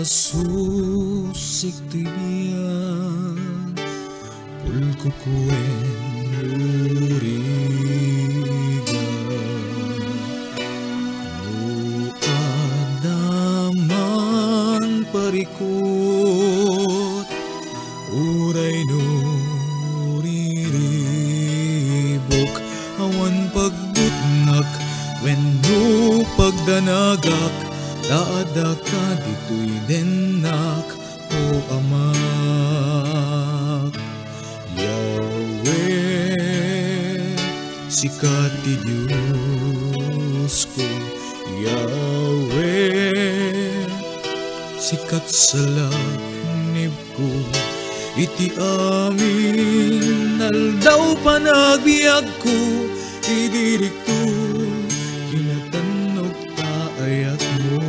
susik tibian pulkukuen uriga no adaman parikot uray no riribok awan pagbutnak wenno pagdanagak daada ka dito'y denak o amak Yahweh sikat ti Diyos ko Yahweh sikat sa laknib ko iti amin aldaw panagbiag ko idirik to kinatanog ta ayat mo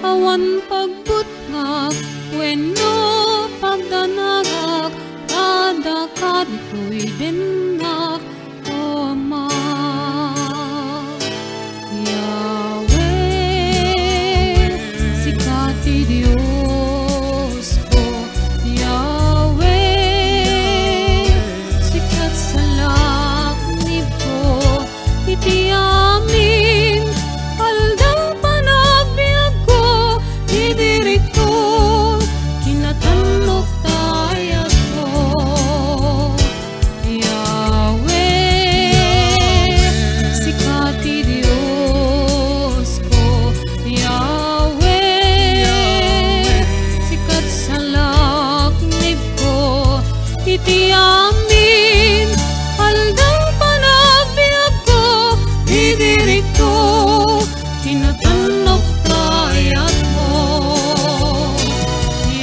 awan pagbutngak wenno pagdanagak kada kadito'y denak o ama Yahweh sikat ti Diyos ko Yahweh sikat sa laknib ko iti amin aldaw panagbiag ko idirito kinatanok tayag ko Yahweh sikat ti Diyos ko Yahweh sikat sa laknib ko iti amin aldaw panagbiag ko idirito kinatanok tayag mo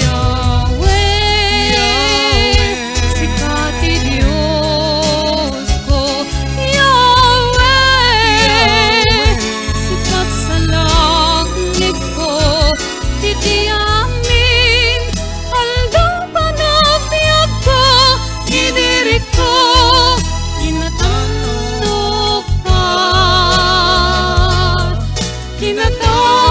Yahweh sikat ti Diyos ko Yahweh sikat sa laknib ko iti amin aldaw panagbiag ko idirito kinatanok ta kinatanok